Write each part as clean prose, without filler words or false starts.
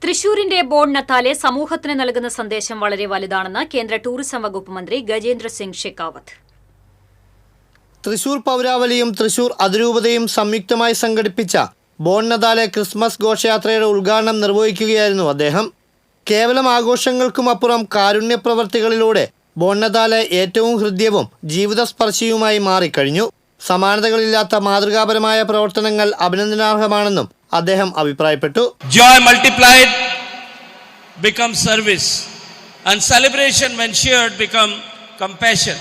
തൃശൂരിന്റെ bone നത്താലെ സമൂഹത്തിന് നൽകുന്ന സന്ദേശം വളരെ വലുതാണെന്ന് കേന്ദ്ര ടൂറിസം വകുപ്പ് മന്ത്രി ഗജേന്ദ്ര സിംഗ് ഷെഖാവത്ത്. തൃശൂർ പൗരാവലിയും തൃശൂർ അതിരൂപതയും സംയുക്തമായി സംഘടിപ്പിച്ച ബോൺ നത്താലെ ക്രിസ്മസ് ഘോഷയാത്രയുടെ ഉദ്ഘാടനം നിർവഹിക്കുകയായിരുന്നു അദ്ദേഹം. കേവലം ആഘോഷങ്ങൾക്കുമപ്പുറം കാരുണ്യ പ്രവർത്തികളിലൂടെ ബോൺ നത്താലെ ഏറ്റവും ഹൃദ്യവും ജീവിതസ്പർശിയുമായി മാറിക്കഴിഞ്ഞു. സമാനതകളില്ലാത്ത മാതൃകാപരമായ പ്രവർത്തനങ്ങൾ അഭിനന്ദനാർഹമാണെന്നും അദ്ദേഹം അഭിപ്രായപ്പെട്ടു. Joy multiplied becomes service and celebration when shared become compassion.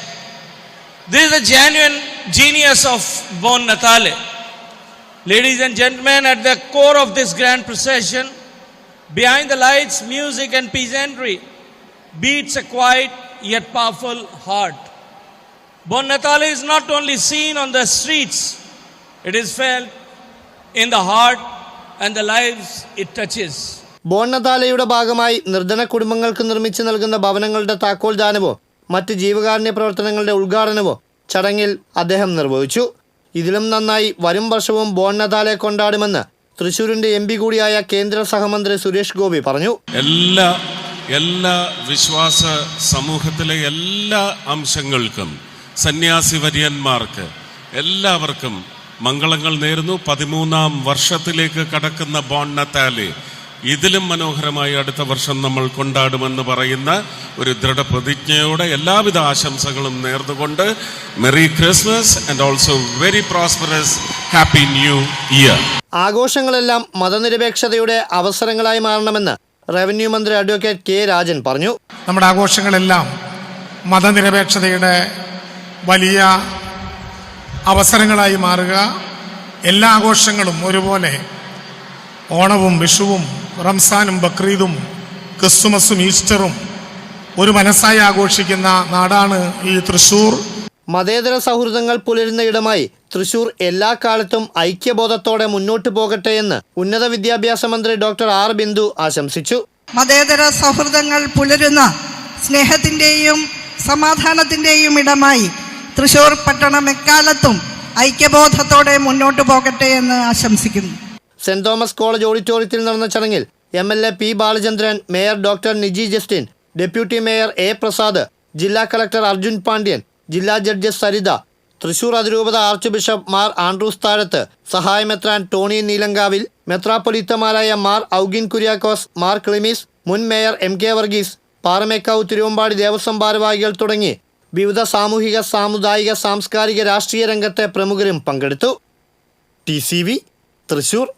This is the genuine genius of Bon Natale. Ladies and gentlemen, at the core of this grand procession, behind the lights, music and peasantry, beats a quiet yet powerful heart. Bon Natale is not only seen on the streets, it is felt in the heart and the lives it touches. Bon നത്താലെയുടെ ഭാഗമായി നിർധന കുടുംബങ്ങൾക്ക് നിർമ്മിച്ചു നൽകുന്ന ഭവനങ്ങളുടെ താക്കോൽ ദാനവോ മറ്റ് ജീവകാരുണ്യ പ്രവർത്തനങ്ങളുടെ ഉദ്ഘാടനവോ ചടങ്ങിൽ അദ്ദേഹം നിർവഹിച്ചു. ഇതിലും നന്നായി വരും വർഷവും ബോൺ നത്താലെ കൊണ്ടാടുമെന്ന് തൃശൂരിന്റെ MP കൂടിയായ കേന്ദ്ര സഹമന്ത്രി സുരേഷ് ഗോപി പറഞ്ഞു. എല്ലാ വിശ്വാസ സമൂഹത്തിലെ എല്ലാ അംശങ്ങൾക്കും സന്യാസി വര്യന്മാർക്ക് എല്ലാവർക്കും മംഗളങ്ങൾ നേരുന്നു. 13ാം വർഷത്തിലേക്ക് കടക്കുന്ന ബോൺ നത്താലെ ഇതിലും മനോഹരമായി അടുത്ത വർഷം നമ്മൾ കൊണ്ടാടുമെന്ന് പറയുന്ന ഒരു ദൃഢപ്രതിജ്ഞയോടെ എല്ലാവിധ ആശംസകളും നേർന്നുകൊണ്ട് merry Christmas and also very prosperous happy new year. ആഘോഷങ്ങളെല്ലാം മതനിരപേക്ഷതയുടെ അവസരങ്ങളായി മാറണമെന്ന് റവന്യൂ മന്ത്രി അഡ്വക്കേറ്റ് കെ രാജൻ പറഞ്ഞു. നമ്മുടെ ആഘോഷങ്ങളെല്ലാം മതനിരപേക്ഷതയുടെ വലിയ അവസരങ്ങളായി മാറുക. എല്ലാ ആഘോഷങ്ങളും ഒരുപോലെ ഓണവും വിഷുവും റംസാനും ബക്രീദും ക്രിസ്തുമസും ഈസ്റ്ററും ഒരു മനസ്സായി ആഘോഷിക്കുന്ന നാടാണ് ഈ തൃശൂർ. മതേതര സൗഹൃദങ്ങൾ പുലരുന്ന ഇടമായി തൃശൂർ എല്ലാ കാലത്തും ഐക്യബോധത്തോടെ മുന്നോട്ട് പോകട്ടെ എന്ന് ഉന്നത വിദ്യാഭ്യാസ മന്ത്രി ഡോക്ടർ ആർ ബിന്ദു ആശംസിച്ചു. മതേതര സൗഹൃദങ്ങൾ പുലരുന്ന സ്നേഹത്തിന്റെയും സമാധാനത്തിന്റെയും ഇടമായി തൃശൂർ പട്ടണം എക്കാലത്തും ഐക്യബോധത്തോടെ മുന്നോട്ട് പോകട്ടെ എന്ന് ആശംസിക്കുന്നു. സെന്റ് തോമസ് കോളേജ് ഓഡിറ്റോറിയത്തിൽ നടന്ന ചടങ്ങിൽ MLA P Balachandran, mayor doctor Niji Justin, deputy mayor A Prasad, ജില്ലാ കളക്ടർ അർജുൻ പാണ്ഡ്യൻ, ജില്ലാ ജഡ്ജ് സരിത, തൃശൂർ അതിരൂപത ആർച്ച് ബിഷപ്പ് മാർ ആൻഡ്രൂസ് താഴത്ത്, സഹായ മെത്രാൻ ടോണി നീലങ്കാവിൽ, മെത്രാപ്പൊലീത്തമാരായ മാർ ഔഗിൻ കുര്യാക്കോസ്, മാർ ക്ലിമീസ്, മുൻ മേയർ MK വർഗീസ്, പാറമേക്കാവ് തിരുവമ്പാടി ദേവസ്വം ഭാരവാഹികൾ തുടങ്ങി വിവിധ സാമൂഹിക, സാമുദായിക, സാംസ്കാരിക, രാഷ്ട്രീയ രംഗത്തെ പ്രമുഖരും പങ്കെടുത്തു. TCV തൃശൂർ.